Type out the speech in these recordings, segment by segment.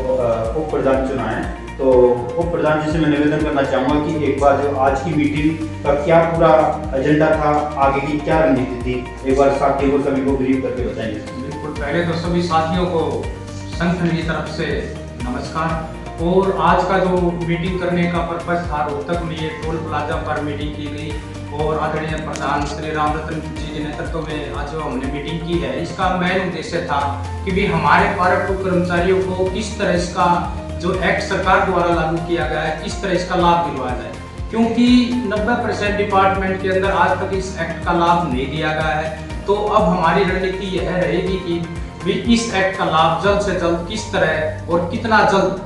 उप प्रधान चुना है, तो उप प्रधान जी से मैं निवेदन करना चाहूँगा कि एक बार जो आज की मीटिंग का क्या पूरा एजेंडा था, आगे की क्या रणनीति थी, एक बार साथियों को सभी को ब्रीफ करके बताएंगे। बिल्कुल, पहले तो सभी साथियों को संगठन की तरफ से नमस्कार। और आज का जो मीटिंग करने का पर्पज था, रोहतक में ये टोल प्लाजा पर मीटिंग की गई और आदरणीय प्रधान श्री राम रतन जी के नेतृत्व में आज जो हमने मीटिंग की है, इसका मेन उद्देश्य था कि भी हमारे पार्ट टू कर्मचारियों को किस तरह इसका जो एक्ट सरकार द्वारा लागू किया गया है, किस तरह इसका लाभ दिलवाया जाए, क्योंकि 90% डिपार्टमेंट के अंदर आज तक इस एक्ट का लाभ नहीं दिया गया है। तो अब हमारी रणनीति यह रहेगी कि भी इस एक्ट का लाभ जल्द से जल्द किस तरह और कितना जल्द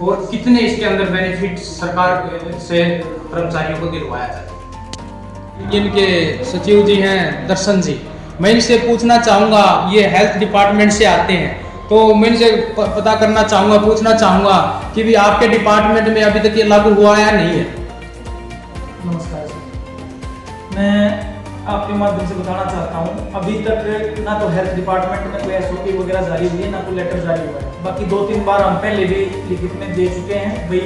और कितने इसके अंदर बेनिफिट सरकार से कर्मचारियों को दिलवाया जाए। इनके सचिव जी हैं दर्शन जी, मैं इनसे पूछना चाहूँगा, ये हेल्थ डिपार्टमेंट से आते हैं, तो मैं इनसे पता करना चाहूँगा, पूछना चाहूँगा कि भी आपके डिपार्टमेंट में अभी तक ये लागू हुआ है या नहीं है। नमस्कार सर, मैं आपके माध्यम से बताना चाहता हूँ, अभी तक ना तो हेल्थ डिपार्टमेंट में कोई एसओपी वगैरह जारी हुई है, ना कोई लेटर जारी हुआ है। बाकी 2-3 बार हम पहले भी लिखित में दे चुके हैं, भाई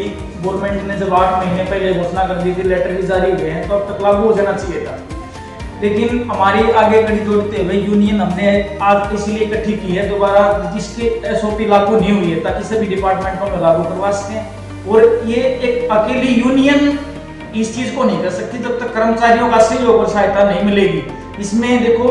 गवर्नमेंट ने जब 8 महीने पहले घोषणा कर दी थी, लेटर भी जारी हुए हैं, तो अब तक लागू हो जाना चाहिए था। लेकिन हमारी आगे कड़ी जोड़ते हुए यूनियन हमने आज इसीलिए इकट्ठी की है दोबारा, जिसके एसओपी लागू नहीं हुई है, ताकि सभी डिपार्टमेंटों में लागू करवा सकें। और ये एक अकेली यूनियन इस चीज को नहीं कर सकती जब तक कर्मचारियों का सहयोग और सहायता नहीं मिलेगी। इसमें देखो,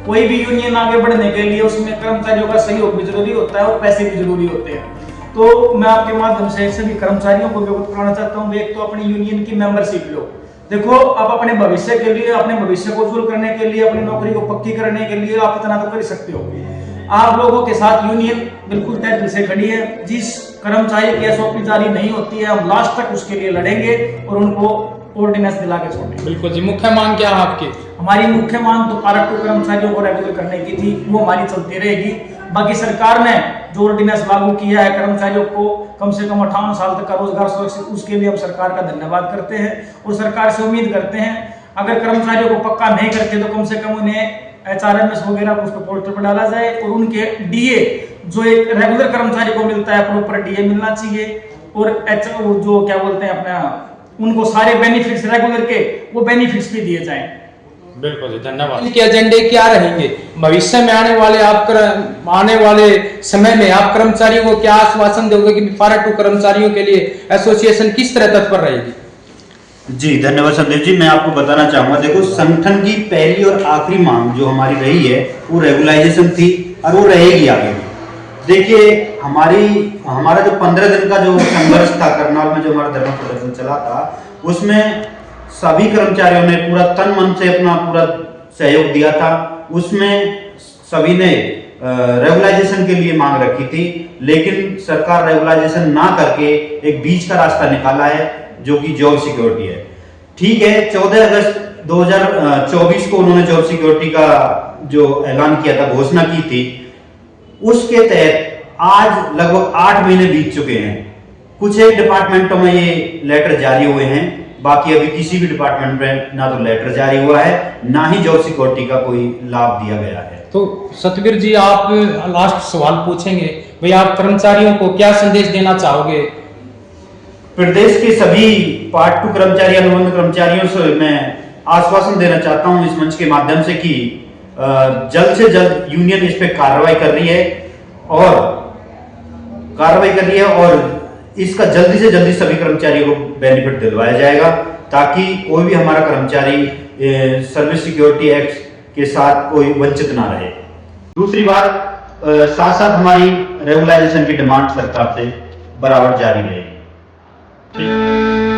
कोई भी यूनियन आगे बढ़ने के लिए उसमें कर्मचारियों का सहयोग भी जरूरी होता है और पैसे भी जरूरी होते हैं। तो मैं आपके माध्यम से सभी कर्मचारियों को अवगत कराना चाहता हूँ, एक तो अपनी यूनियन की मेंबरशिप लो। देखो, आप अपने भविष्य के लिए, अपने भविष्य को उज्जवल करने के लिए, अपनी नौकरी को पक्की करने के लिए आप इतना तो कर सकते हो। आप लोगों के साथ यूनियन बिल्कुल तय दिल से खड़ी है। जिस कर्मचारी की एसओपी जारी नहीं होती है, हम लास्ट तक उसके लिए लड़ेंगे और उनको ऑर्डिनेंस दिला के छोड़ेंगे। बिल्कुल जी, मुख्य मांग क्या है आपकी? हमारी मुख्य मांग तो पार्ट टू कर्मचारियों को रेगुलर करने की थी, वो हमारी चलती रहेगी। बाकी सरकार ने जो ऑर्डिनेंस लागू किया है, कर्मचारियों को कम से कम 58 साल तक का रोजगार सुरक्षित, उसके लिए हम सरकार का धन्यवाद करते हैं और सरकार से उम्मीद करते हैं, अगर कर्मचारियों को पक्का नहीं करते तो कम से कम उन्हें HRMS वगैरह उस पर पोस्टर पर डाला जाए और उनके डीए, जो एक रेगुलर कर्मचारी को मिलता है, प्रॉपर डीए मिलना चाहिए। और जो क्या बोलते हैं अपना, उनको सारे बेनिफिट्स रेगुलर के वो बेनिफिट्स भी दिए जाएं। बिल्कुल जी, धन्यवाद। इनके एजेंडे क्या रहेंगे भविष्य में? आने वाले समय में आप कर्मचारियों को क्या आश्वासन दोगे कि पार्ट टू कर्मचारियों के लिए एसोसिएशन किस तरह तत्पर रहेगी? जी धन्यवाद संदीप जी, मैं आपको बताना चाहूंगा, देखो संगठन की पहली और आखिरी मांग जो हमारी रही है वो रेगुलाइजेशन थी और वो रहेगी आगे भी। देखिए, हमारा जो 15 दिन का जो संघर्ष था करनाल में, जो हमारा धरना प्रदर्शन चला था, उसमें सभी कर्मचारियों ने पूरा तन मन से अपना पूरा सहयोग दिया था। उसमें सभी ने रेगुलाइजेशन के लिए मांग रखी थी, लेकिन सरकार रेगुलाइजेशन ना करके एक बीच का रास्ता निकाला है, जो कि जॉब सिक्योरिटी है। ठीक है, 14 अगस्त 2024 को उन्होंने जॉब सिक्योरिटी का जो ऐलान किया था, घोषणा की थी, उसके तहत आज लगभग 8 महीने बीत चुके हैं। कुछ एक डिपार्टमेंटों में ये लेटर जारी हुए हैं, बाकी अभी किसी भी डिपार्टमेंट में ना तो लेटर जारी हुआ है, ना ही जॉब सिक्योरिटी का कोई लाभ दिया गया है। तो सतवीर जी, आप लास्ट सवाल पूछेंगे, भाई आप कर्मचारियों को क्या संदेश देना चाहोगे? प्रदेश के सभी पार्ट टू कर्मचारी, अनुबंध कर्मचारियों से मैं आश्वासन देना चाहता हूं इस मंच के माध्यम से कि जल्द से जल्द यूनियन इस पे कार्रवाई कर रही है और इसका जल्दी से जल्दी सभी कर्मचारियों को बेनिफिट दिलवाया जाएगा, ताकि कोई भी हमारा कर्मचारी सर्विस सिक्योरिटी एक्ट के साथ कोई वंचित ना रहे। दूसरी बात, साथ साथ हमारी रेगुलाइजेशन की डिमांड सरकार से बराबर जारी रहेगी। ठीक।